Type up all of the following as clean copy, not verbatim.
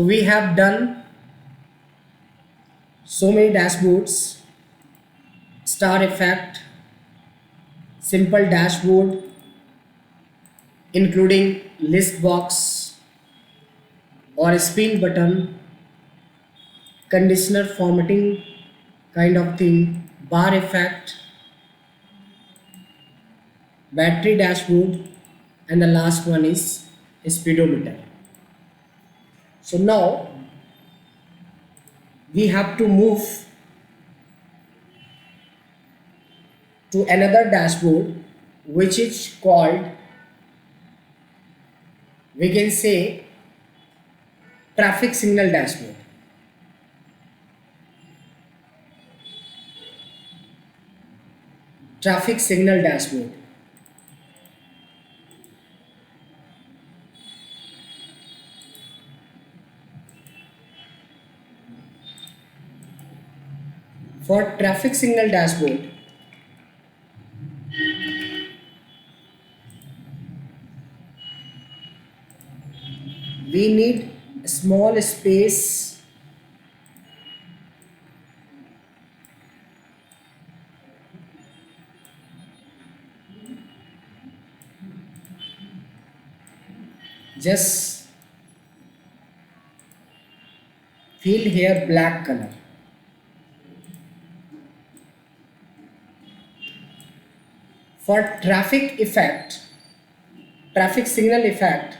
We have done so many dashboards: star effect, simple dashboard, including list box or spin button, conditioner formatting kind of thing, bar effect, battery dashboard, and the last one is speedometer. So now we have to move to another dashboard, which is called, we can say, traffic signal dashboard. Traffic signal dashboard. For traffic signal dashboard, we need a small space just fill here black color. For traffic signal effect,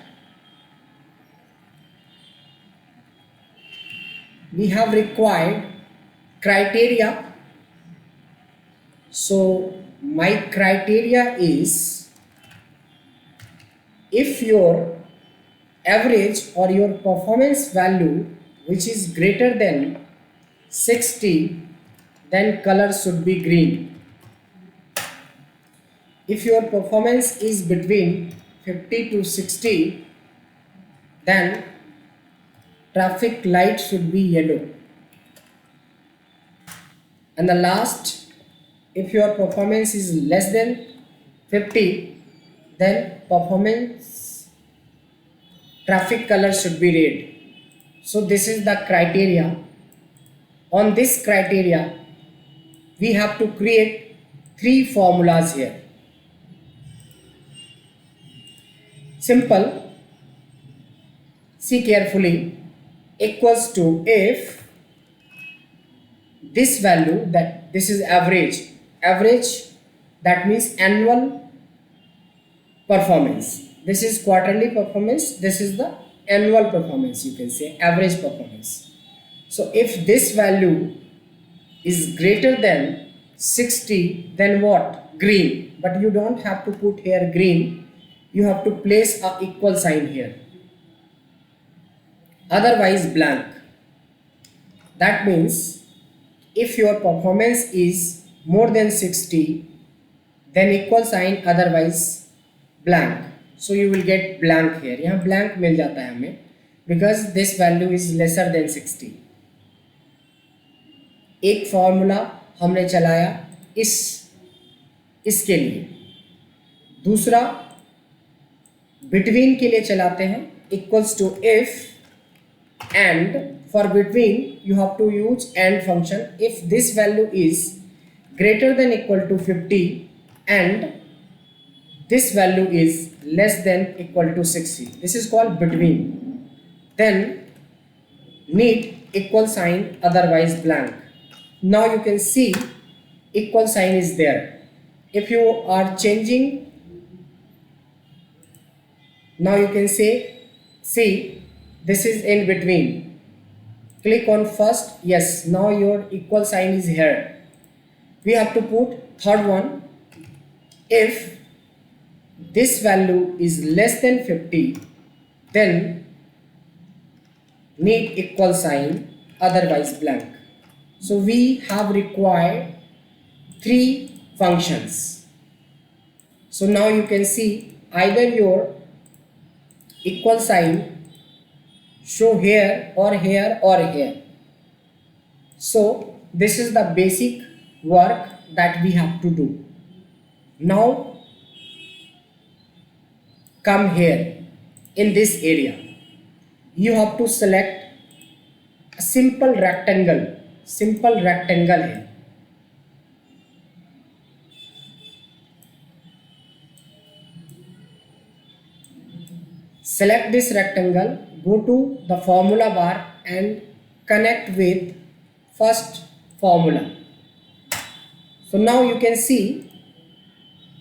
we have required criteria. So my criteria is, if your average or your performance value which is greater than 60, then color should be green. If your performance is between 50 to 60, then traffic light should be yellow. And the last, if your performance is less than 50, then performance traffic color should be red. So this is the criteria. On this criteria, we have to create three formulas here. Simple, see carefully, equals to, if this value, that this is average, that means annual performance, this is quarterly performance, this is the annual performance, you can say average performance. So if this value is greater than 60, then what? Green. But you don't have to put here green, you have to place a equal sign here, otherwise blank. That means if your performance is more than 60, then equal sign, otherwise blank. So you will get blank here. यहाँ blank मिल जाता है हमें because this value is lesser than 60. एक formula हमने चलाया इसके लिए, दूसरा बिटवीन के लिए चलाते हैं, equals to if, and for between you have to use AND function. If this value is greater than equal to 50 and this value is less than equal to 60, this is called between, then need equal sign, otherwise blank. Now you can see equal sign is there. If you are changing, now you can say, see, this is in between. Click on first, yes, now your equal sign is here. We have to put third one, if this value is less than 50, then need equal sign, otherwise blank. So we have required three functions. So now you can see either your equal sign show here or here or here. So this is the basic work that we have to do. Now come here in this area. You have to select simple rectangle है। Select this rectangle, go to the formula bar and connect with first formula. So now you can see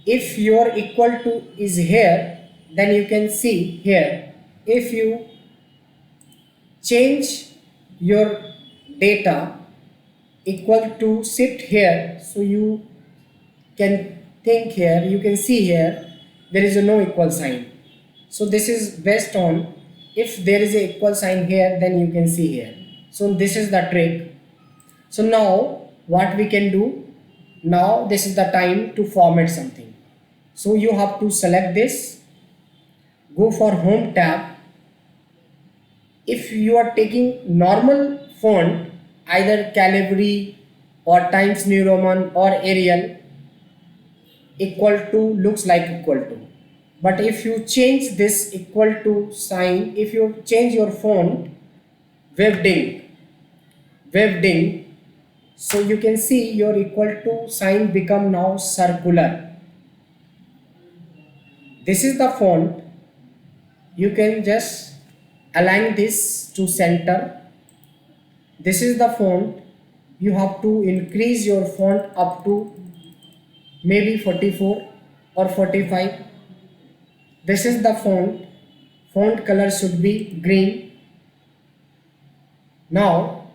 if your equal to is here, then you can see here if you change your data equal to shift here, so you can think here, you can see here there is a no equal sign. So this is based on if there is a equal sign here, then you can see here. So this is the trick. So now what we can do, now this is the time to format something. So you have to select this, go for home tab. If you are taking normal font, either Calibri or Times New Roman or Arial, equal to looks like equal to. But if you change this equal to sign, if you change your font webding, so you can see your equal to sign become now circular. This is the font. You can just align this to center. This is the font. You have to increase your font up to maybe 44 or 45. This is the font color should be green. Now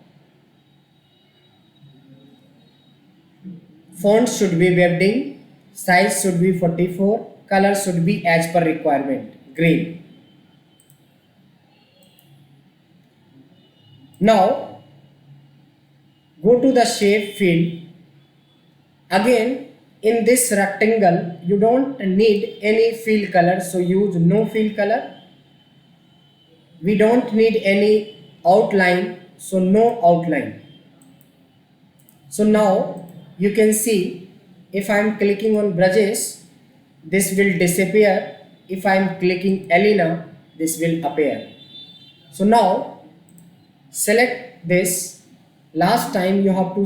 font should be webding, size should be 44, color should be as per requirement, green. Now go to the shape field. Again, in this rectangle you don't need any fill color, so use no fill color. We don't need any outline, so no outline. So now you can see if I am clicking on brushes, this will disappear. If I am clicking Elena, this will appear. So now select this. Last time you have to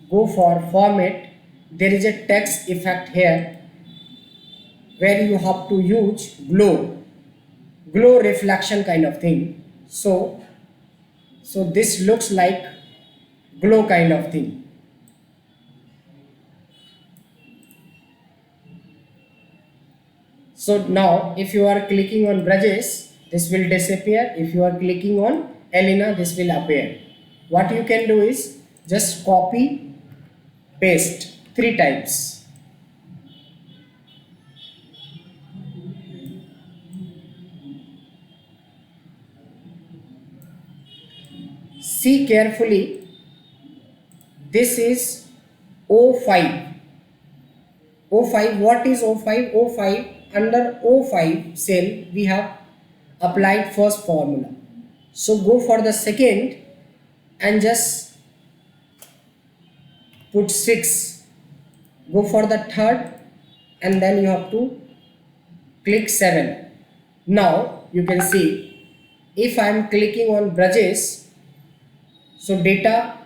go for format. There is a text effect here where you have to use glow reflection kind of thing. So this looks like glow kind of thing. So now if you are clicking on brushes, this will disappear. If you are clicking on Elena, this will appear. What you can do is just copy, paste 3 times. See carefully, this is O5. O5, what is O5? O5, under O5 cell we have applied first formula. So go for the second and just put 6. Go for the third and then you have to click 7. Now you can see if I am clicking on brushes, so data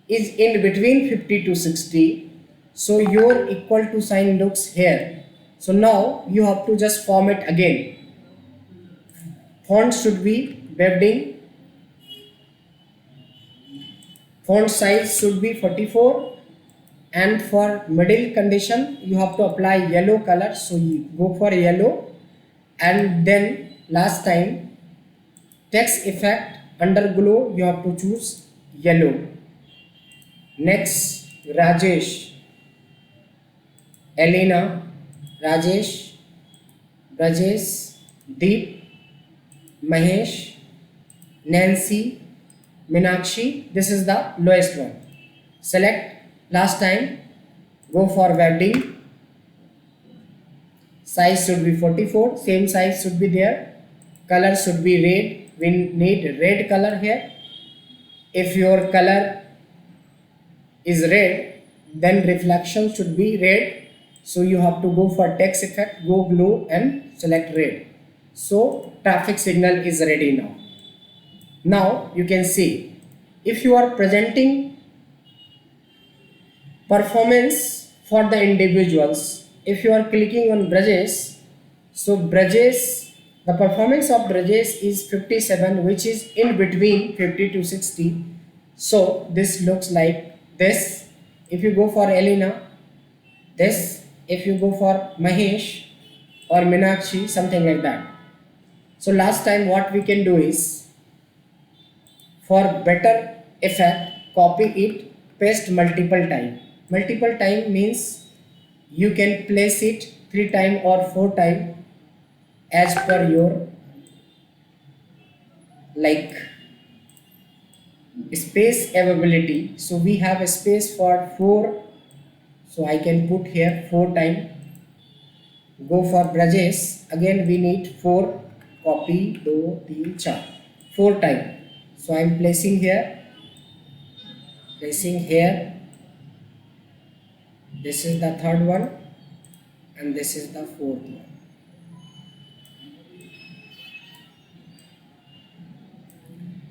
is in between 50 to 60, so your equal to sign looks here. So now you have to just format again. Font should be webding, font size should be 44, and for middle condition you have to apply yellow color, so you go for yellow. And then last time text effect under glow you have to choose yellow. Next Rajesh, Elena, Rajesh, Rajesh, Deep, Mahesh, Nancy, Meenakshi, this is the lowest one. Select last time, go for wedding, size should be 44, same size should be there, color should be red, we need red color here. If your color is red, then reflection should be red, so you have to go for text effect, go glow and select red. So traffic signal is ready now. Now you can see if you are presenting performance for the individuals, if you are clicking on Brajesh, so Brajesh, the performance of Brajesh is 57, which is in between 50 to 60. So this looks like this. If you go for Elena, this. If you go for Mahesh or Meenakshi, something like that. So last time what we can do is, for better effect, copy it, paste multiple time. Multiple time means you can place it 3 time or 4 time as per your like space availability. So we have a space for 4, so I can put here 4 time. Go for Brajesh, again we need 4, copy 2 3 4 4 time. So I am placing here, this is the third one, and this is the fourth one.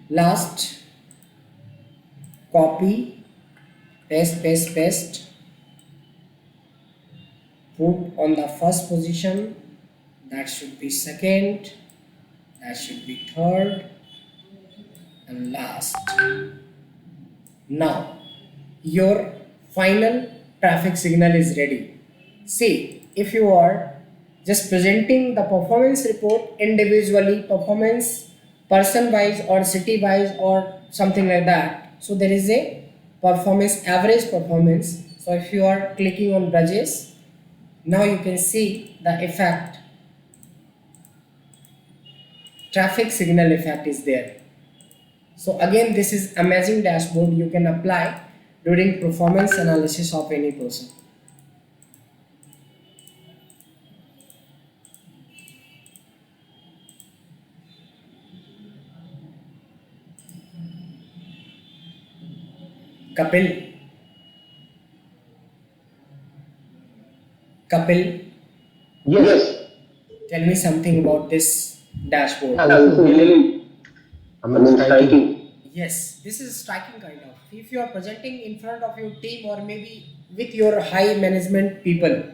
Last, copy, paste, put on the first position, that should be second, that should be third, and last. Now your final traffic signal is ready. See, if you are just presenting the performance report individually, performance person wise or city wise or something like that, so there is a performance, average performance. So if you are clicking on Brajesh, now you can see the effect, traffic signal effect is there. So again, this is amazing dashboard you can apply during performance analysis of any person. Kapil, Yes. tell me something about this dashboard. Yeah, this is really, striking. Yes, this is striking kind of. If you are presenting in front of your team or maybe with your high management people,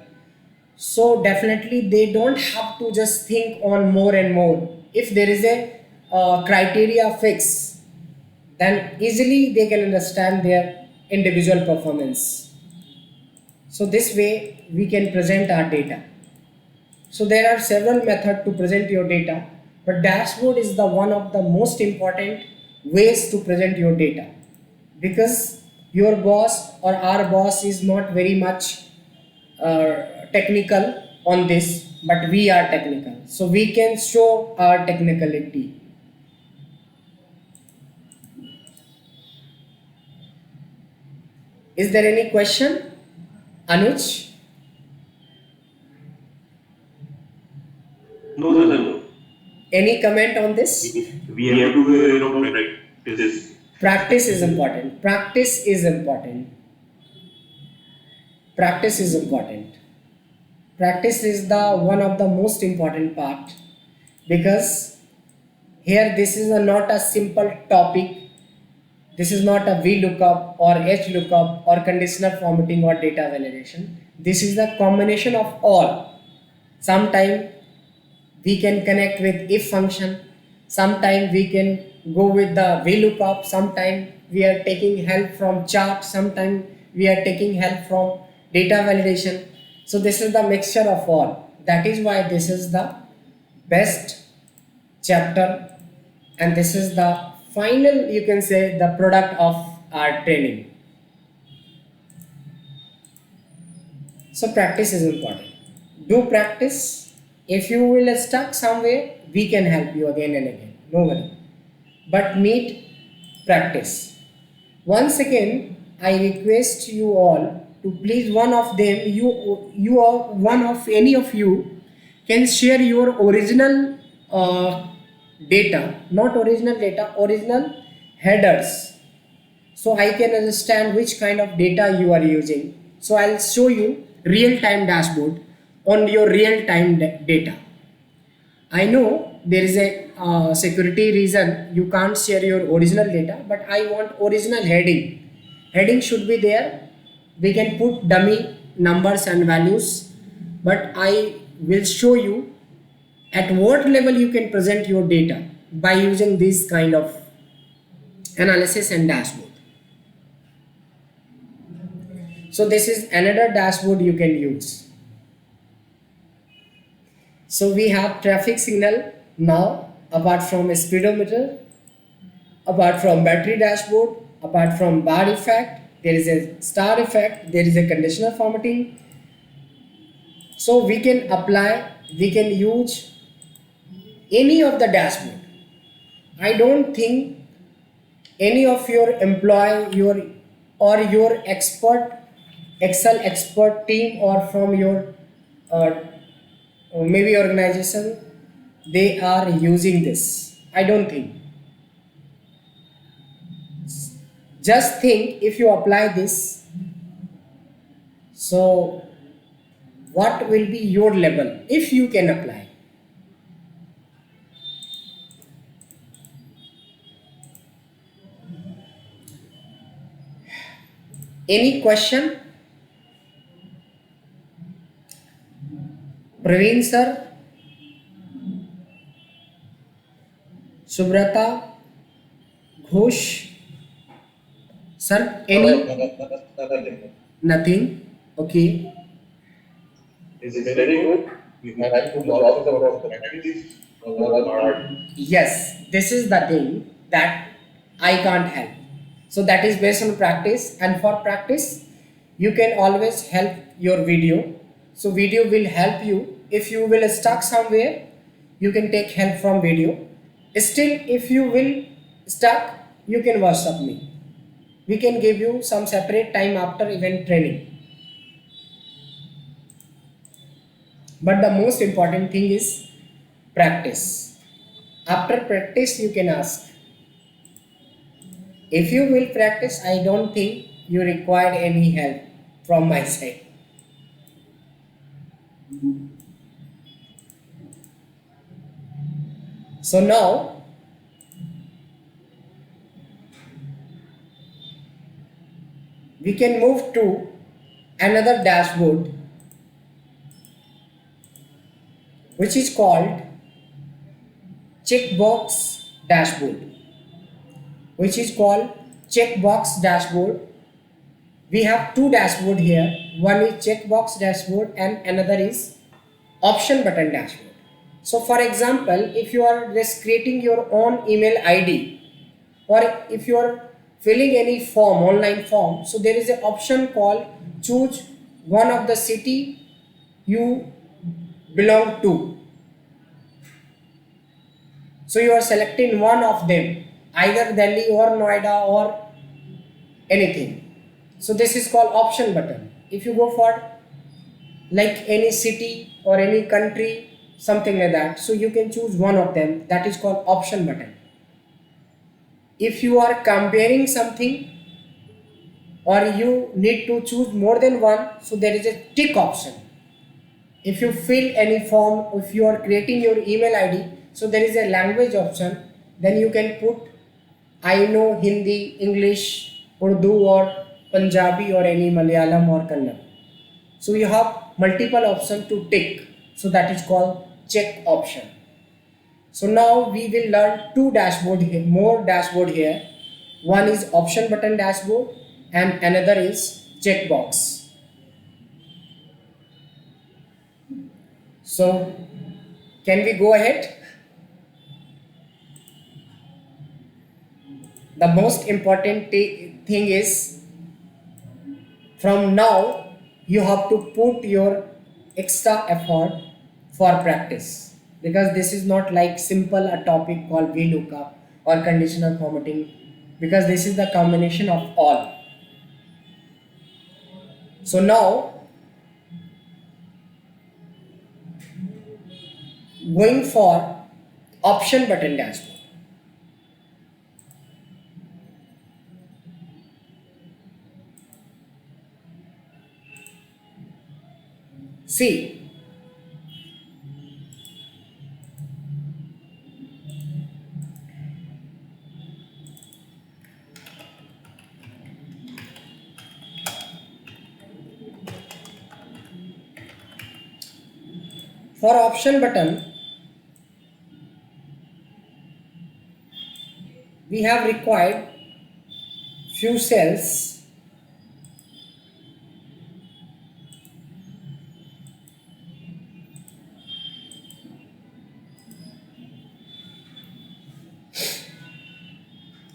so definitely they don't have to just think on more and more. If there is a criteria fix, then easily they can understand their individual performance. So this way we can present our data. So there are several methods to present your data, but dashboard is the one of the most important ways to present your data, because your boss or our boss is not very much technical on this, but we are technical, so we can show our technicality. Is there any question, Anuj? No, sir, no. Any comment on this? We have to, practice. Practice is important. Practice is important. Practice is the one of the most important part, because here this is not a simple topic. This is not a VLOOKUP or HLOOKUP or conditional formatting or data validation. This is the combination of all. Sometime we can connect with if function, sometime we can go with the VLOOKUP, sometime we are taking help from chart, sometime we are taking help from data validation. So this is the mixture of all. That is why this is the best chapter, and this is the final, you can say, the product of our training. So practice is important. Do practice. If you will stuck somewhere, we can help you again and again. No worry. But need practice. Once again, I request you all to please, one of them, you or one of any of you can share your original data, not original data, original headers, so I can understand which kind of data you are using. So I'll show you real-time dashboard on your real-time data. I know there is a security reason you can't share your original data, but I want original heading should be there. We can put dummy numbers and values, but I will show you at what level you can present your data by using this kind of analysis and dashboard. So this is another dashboard you can use. So we have traffic signal now, apart from a speedometer, apart from battery dashboard, apart from bar effect, there is a star effect, there is a conditional formatting. So we can use any of the dashboard. I don't think any of your employee your expert Excel expert team or from your maybe organization, they are using this. I don't think. Just think if you apply this, so what will be your level if you can apply? Any question? Praveen sir, Subrata, Ghosh, sir, any? Nothing. Okay. Is it very good? We have to lots of practice hard. Yes, this is the thing that I can't help. So that is based on practice, and for practice, you can always help your video. So video will help you. If you will stuck somewhere, you can take help from video. Still, if you will stuck, you can WhatsApp me. We can give you some separate time after event training. But the most important thing is practice. After practice, you can ask. If you will practice, I don't think you require any help from my side. So now, we can move to another dashboard, which is called Checkbox Dashboard. We have two dashboard here. One is checkbox dashboard and another is option button dashboard. So for example, if you are just creating your own email ID, or if you are filling any form, online form, so there is an option called choose one of the city you belong to. So you are selecting one of them, either Delhi or Noida or anything. So this is called option button. If you go for like any city or any country, something like that, so you can choose one of them, that is called option button. If you are comparing something or you need to choose more than one, so there is a tick option. If you fill any form, if you are creating your email ID, so there is a language option, then you can put I know Hindi, English, Urdu or Punjabi or any Malayalam or Kannada. So you have multiple options to tick. So that is called check option. So now we will learn two dashboard here, more dashboard here. One is option button dashboard and another is checkbox. So can we go ahead? The most important thing is from now you have to put your extra effort for practice, because this is not like simple a topic called VLOOKUP or conditional formatting, because this is the combination of all. So now going for option button dashboard. See, For option button, we have required few cells.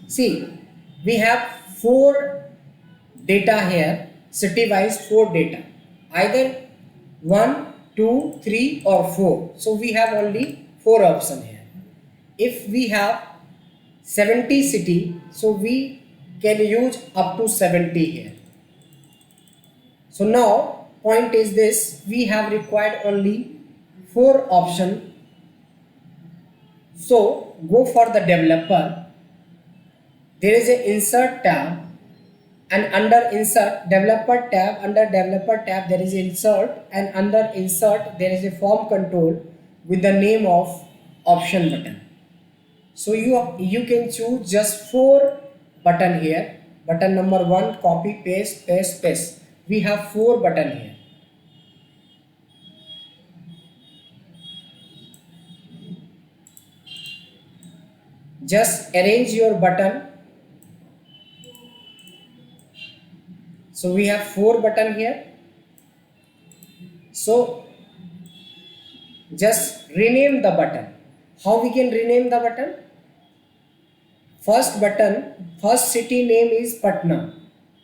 See, we have 4 data here, city wise 4 data, either 1, 2, 3 or 4. So we have only 4 options here. If we have 70 city, so we can use up to 70 here. So now point is this, we have required only 4 option. So go for the developer. There is a insert tab, and under insert developer tab, under developer tab there is insert, and under insert there is a form control with the name of option button. So you can choose just 4 button here. Button number 1, copy, paste, paste, paste. We have 4 button here. Just arrange your button. So we have 4 button here. So just rename the button. How we can rename the button? First button, first city name is Patna.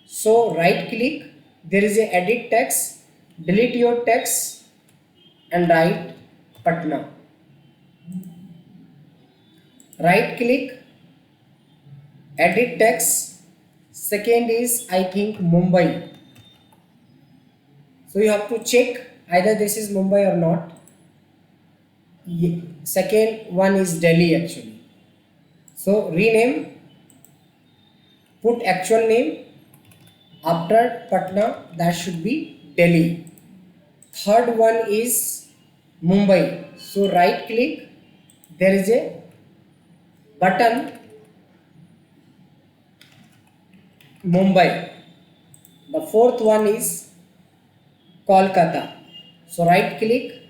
So right click, there is a edit text, delete your text and write Patna. Right click, edit text. Second is I think Mumbai. So you have to check either this is Mumbai or not. Second one is Delhi actually. So rename, put actual name, after Patna that should be Delhi. Third one is Mumbai. So right click, there is a button Mumbai. The fourth one is Kolkata. So right click,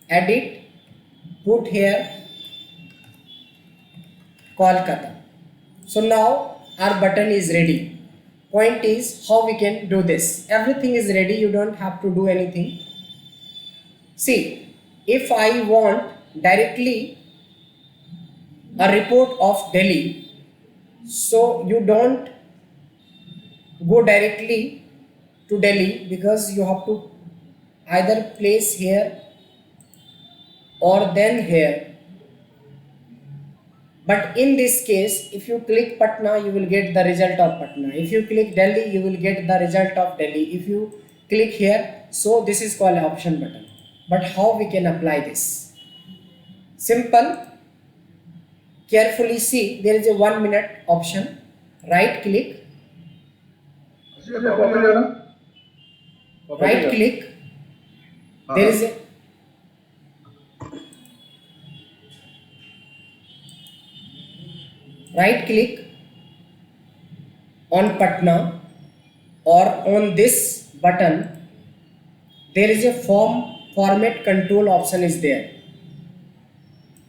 edit, put here Kolkata. So now our button is ready. Point is how we can do this. Everything is ready, you don't have to do anything. See, if I want directly a report of Delhi, so you don't go directly to Delhi because you have to either place here or then here. But in this case, if you click Patna, you will get the result of Patna. If you click Delhi, you will get the result of Delhi. If you click here, so this is called option button. But how we can apply this? Simple. Carefully see, there is a 1 minute option. Right click. Right click. There is a right click on Patna or on this button. There is a format control option is there.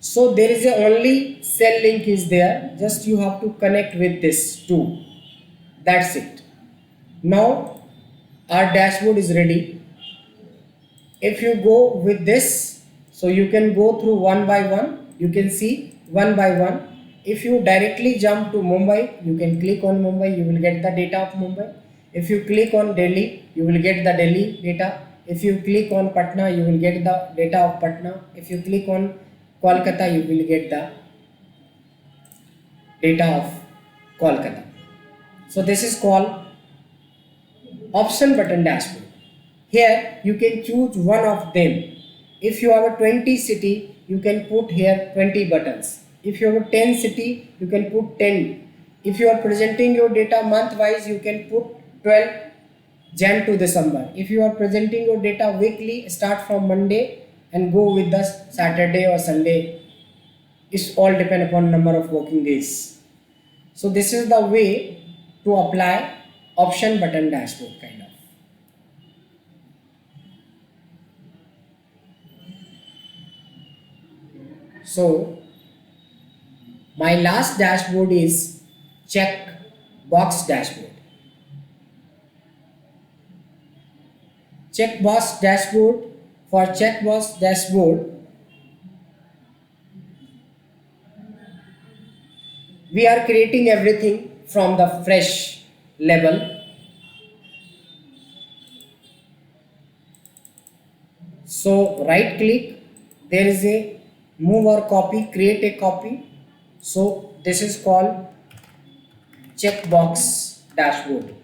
So there is a only cell link is there. Just you have to connect with this too. That's it. Now our dashboard is ready. If you go with this, so you can go through one by one. You can see one by one. If you directly jump to Mumbai, you can click on Mumbai, you will get the data of Mumbai. If you click on Delhi, you will get the Delhi data. If you click on Patna, you will get the data of Patna. If you click on Kolkata, you will get the data of Kolkata. So this is called option button dashboard. Here you can choose one of them. If you have a 20 city, you can put here 20 buttons. If you have a 10 city, you can put 10. If you are presenting your data month wise, you can put 12 Jan to December. If you are presenting your data weekly, start from Monday and go with the Saturday or Sunday. It's all depend upon number of working days. So this is the way to apply option button dashboard kind of. So my last dashboard is Checkbox Dashboard. Checkbox Dashboard. For Checkbox Dashboard, we are creating everything from the fresh level. So right click, there is a move or copy, create a copy. So this is called Checkbox Dashboard.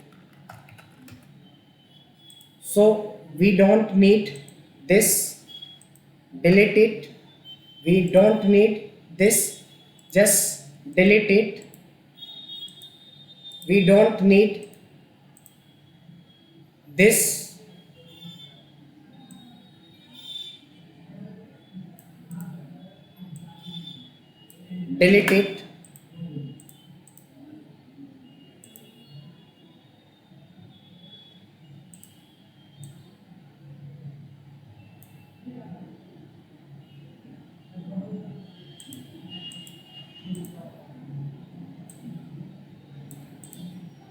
So we don't need this, delete it. We don't need this, just delete it. We don't need this, delete it.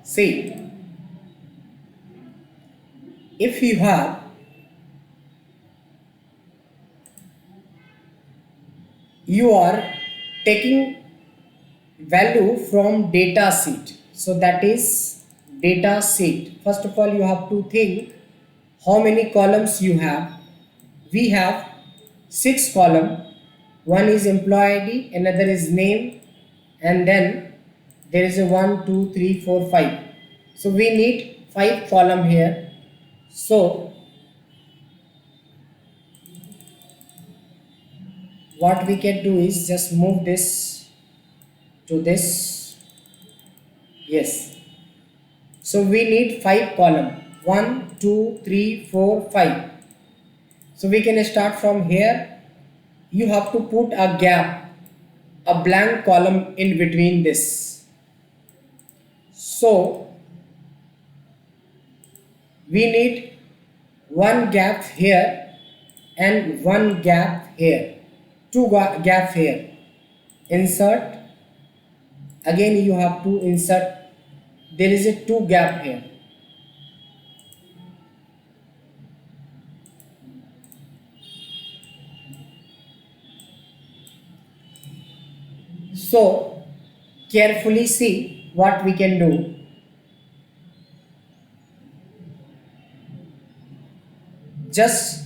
See, if you are taking value from data sheet, so that is data sheet. First of all, you have to think how many columns you have. We have 6 columns. One is employee ID, another is name, and then there is a 1 2 3 4 5. So we need 5 column here. So what we can do is just move this to this. Yes, so we need 5 column, 1 2 3 4 5. So we can start from here. You have to put a gap, a blank column in between this. So we need one gap here and one gap here, two gap here. Insert, again you have to insert, there is a 2 gap here. So carefully see what we can do. Just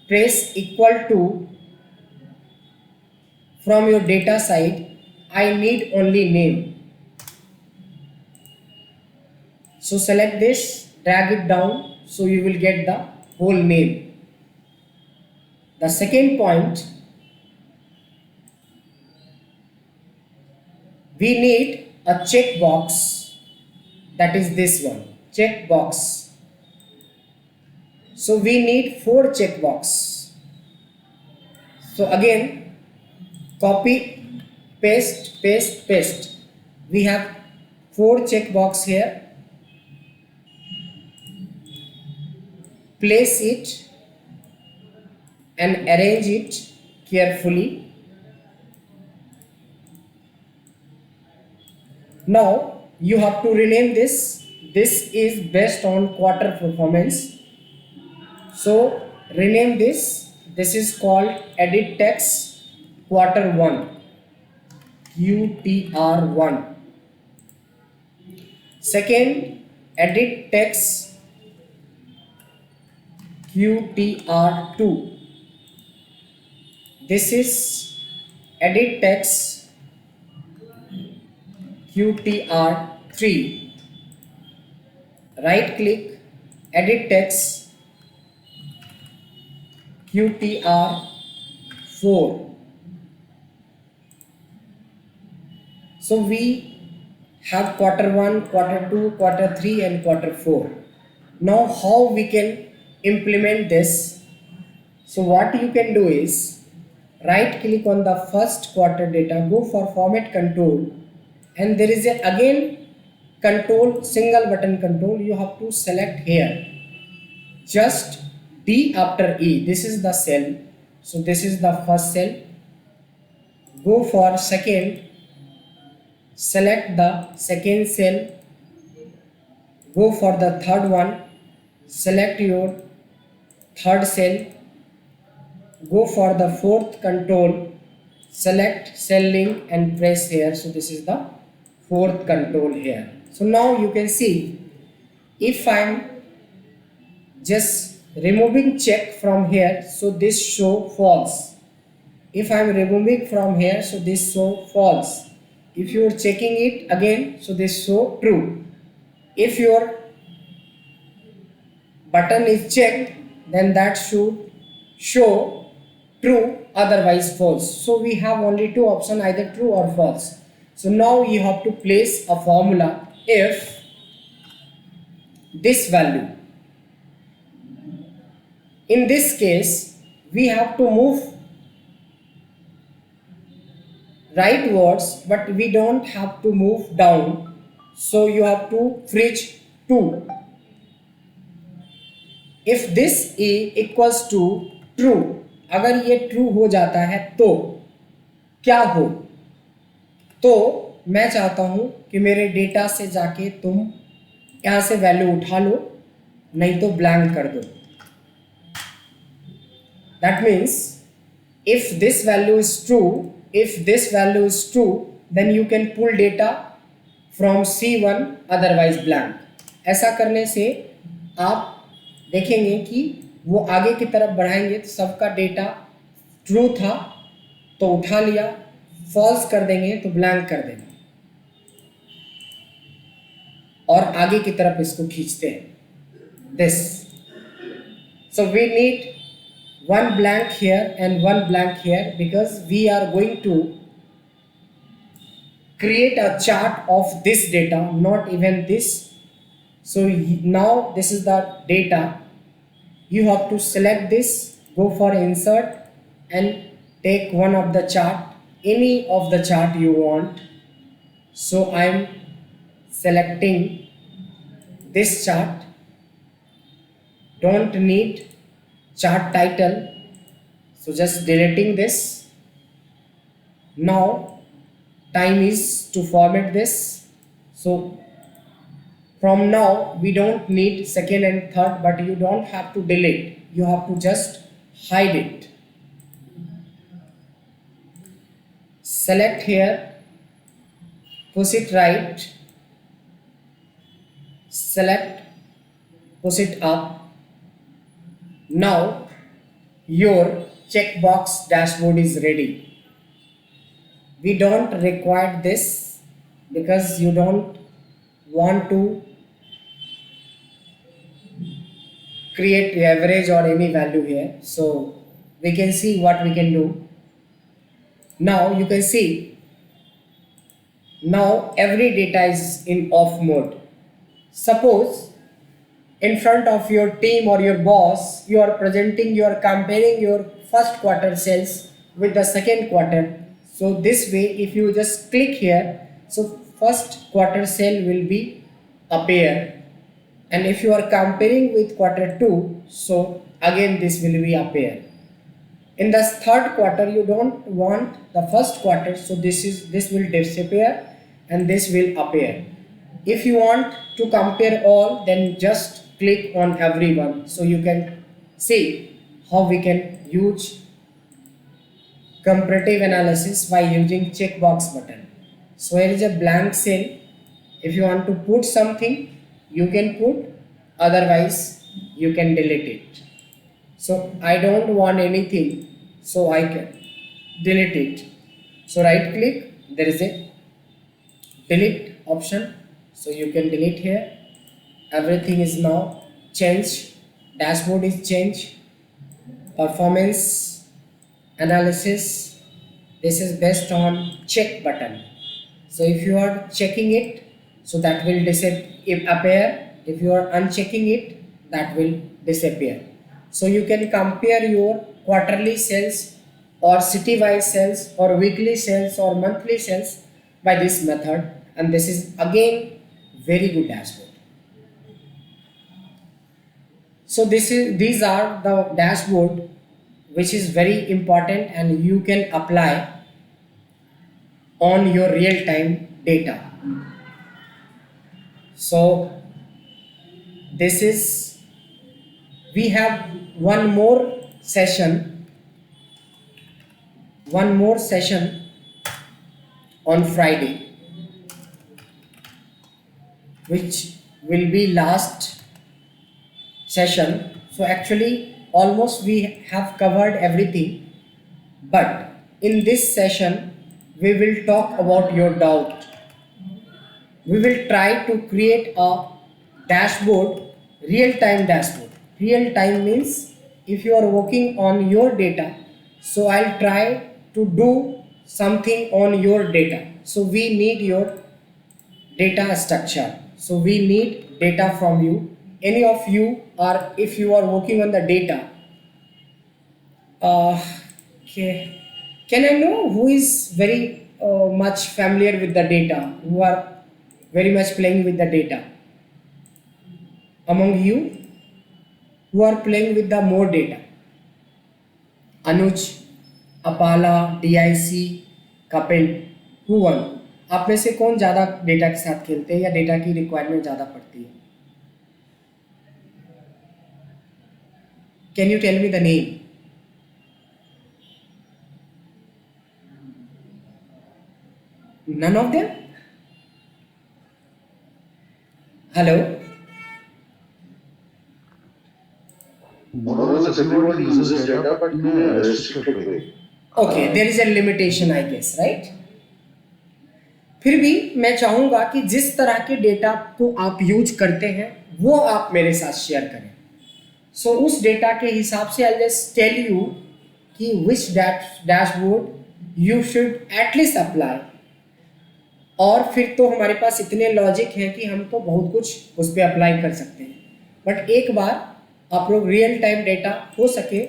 press equal to from your data side. I need only name. So select this, drag it down, so you will get the whole name. The second point, we need a checkbox, that is this one, checkbox. So we need 4 checkbox. So again, copy, paste, paste, paste. We have 4 checkbox here. Place it and arrange it carefully. Now you have to rename this. This is based on quarter performance. So rename this. This is called edit text quarter 1, QTR1. Second, edit text QTR2. This is edit text QTR3. Right click, edit text QTR4. So we have quarter 1, quarter 2, quarter 3 and quarter 4. Now how we can implement this? So what you can do is right click on the first quarter data, go for format control, and there is a again control, single button control. You have to select here, just D after E. This is the cell. So this is the first cell. go for second, select the second cell, go for the third one, select your third cell, go for the fourth control, select cell link and press here. So this is the fourth control here. So now you can see, if I'm just removing check from here, so this show false. If I'm removing from here, so this show false. If you are checking it again, so this show true. If your button is checked, then that should show true, otherwise false. So we have only two options, either true or false. So now you have to place a formula. If this value, in this case we have to move rightwards, but we don't have to move down, so you have to fridge 2. If this a equals to true, अगर ये true हो जाता है तो क्या हो, तो मैं चाहता हूं कि मेरे डेटा से जाके तुम यहां से वैल्यू उठा लो, नहीं तो ब्लैंक कर दो. That means if this value is true, then you can pull data from C1, otherwise blank. ऐसा करने से आप देखेंगे कि वो आगे की तरफ बढ़ाएंगे तो सबका डेटा ट्रू था तो उठा लिया, फॉल्स कर देंगे तो ब्लैंक कर देंगे, और आगे की तरफ इसको खींचते हैं. This, so we need one blank here and one blank here, because we are going to create a chart of this data, not even this. So now this is the data. You have to select this, go for insert and take one of the chart, any of the chart you want. So I am selecting this chart. Don't need chart title, so just deleting this. Now time is to format this. So from now we don't need second and third, but you don't have to delete, you have to just hide it. Select here, push it right, select, push it up. Now your checkbox dashboard is ready. We don't require this because you don't want to create average or any value here. So we can see what we can do. Now you can see, now every data is in off mode. Suppose in front of your team or your boss, you are presenting, you are comparing your first quarter sales with the second quarter. So this way, if you just click here, so first quarter sale will be appear, and if you are comparing with quarter 2, so again this will be appear. In the third quarter you don't want the first quarter, so this will disappear and this will appear. If you want to compare all, then just click on everyone, so you can see how we can use comparative analysis by using checkbox button. So here is a blank cell. If you want to put something, you can put, otherwise you can delete it. So I don't want anything, so I can delete it. So right click, there is a delete option, so you can delete here. Everything is now changed, dashboard is changed. Performance analysis, this is based on check button. So if you are checking it, so that will appear. If you are unchecking it, that will disappear. So you can compare your quarterly sales or city-wide sales or weekly sales or monthly sales by this method, and this is again very good dashboard. So these are the dashboard which is very important and you can apply on your real time data. So this is, we have one more session on Friday, which will be last session. So actually almost we have covered everything, but in this session we will talk about your doubt. We will try to create a dashboard, real time dashboard. Real time means if you are working on your data, so I'll try to do something on your data. So we need your data structure, so we need data from you. Any of you, or if you are working on the data, okay, can I know who is very much familiar with the data, who are very much playing with the data among you, who are playing with the more data? Anuj, Apala, DIC, Kapil, who won? आप में से कौन ज़्यादा data के साथ खेलते हैं या डेटा की रिक्वायरमेंट ज़्यादा पड़ती है? Can you tell me the name? None of them? Hello? More or less everybody uses data, but in a restricted way. Okay, there is a limitation, I guess, right? फिर भी मैं चाहूँगा कि जिस तरह के डेटा को आप यूज करते हैं वो आप मेरे साथ शेयर करें. सो उस डेटा के हिसाब से आई जस्ट टेल यू कि which dashboard you should at least apply. और फिर तो हमारे पास इतने लॉजिक हैं कि हम तो बहुत कुछ उस पर अप्लाई कर सकते हैं. बट एक बार आप लोग रियल टाइम डेटा हो सके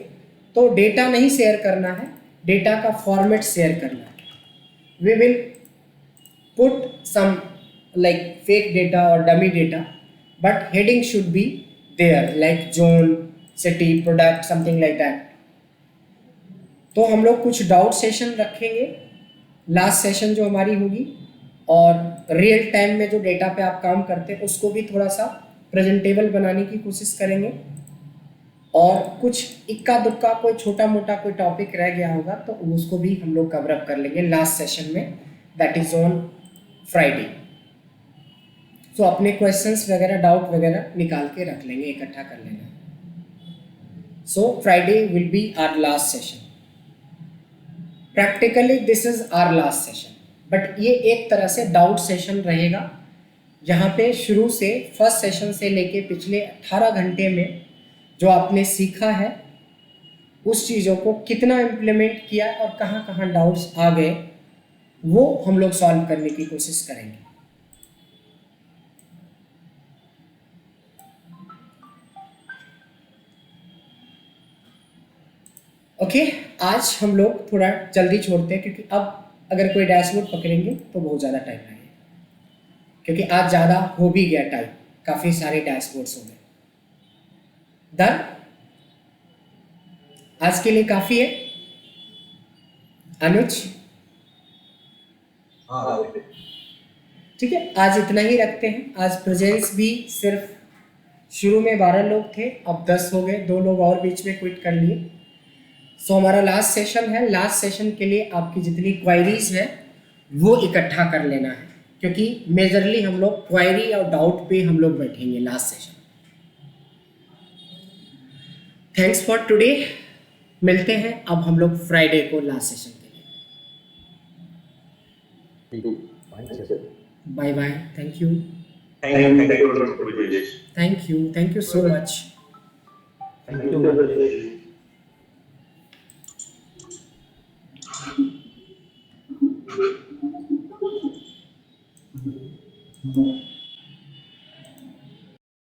तो डेटा नहीं शेयर करना है, डेटा का फॉर्मेट शेयर करना है. We will put some like fake data और dummy data, but heading should be there like zone, city, product, something like that. तो हम लोग कुछ डाउट सेशन रखेंगे लास्ट सेशन जो हमारी होगी, और रियल टाइम में जो डेटा पे आप काम करते हैं उसको भी थोड़ा सा प्रेजेंटेबल बनाने की कोशिश करेंगे. और कुछ इक्का दुक्का कोई छोटा मोटा कोई टॉपिक रह गया होगा तो उसको भी हम लोग कवर अप कर लेंगे लास्ट सेशन में, दैट इज ऑन फ्राइडे. सो अपने क्वेश्चंस वगैरह, डाउट वगैरह निकाल के रख लेंगे, इकट्ठा कर लेना. So Friday will be our last session. Practically this is our last session, but ये एक तरह से डाउट सेशन रहेगा, जहाँ पे शुरू से फर्स्ट सेशन से लेके पिछले 18 घंटे में जो आपने सीखा है उस चीज़ों को कितना इम्प्लीमेंट किया और कहाँ कहाँ डाउट्स आ गए वो हम लोग सॉल्व करने की कोशिश करेंगे. ओके, आज हम लोग थोड़ा जल्दी छोड़ते हैं क्योंकि अब अगर कोई डैशबोर्ड पकड़ेंगे तो बहुत ज़्यादा टाइम लगेगा, क्योंकि आज ज़्यादा हो भी गया टाइम, काफ़ी सारे डैशबोर्ड्स हो गए. डन, आज के लिए काफ़ी है. अनुज, ठीक है, आज इतना ही रखते हैं. आज प्रेजेंस भी सिर्फ शुरू में 12 लोग थे, अब 10 हो गए, 2 लोग और बीच में क्विट कर लिए. सो हमारा लास्ट सेशन है. लास्ट सेशन के लिए आपकी जितनी क्वायरीज है वो इकट्ठा कर लेना है, क्योंकि मेजरली हम लोग क्वायरी और डाउट पे हम लोग बैठेंगे last session. Thanks for today. मिलते हैं अब हम लोग फ्राइडे को लास्ट सेशन के लिए. Bye bye. Thank you. Thank you, thank you so much. Thank you.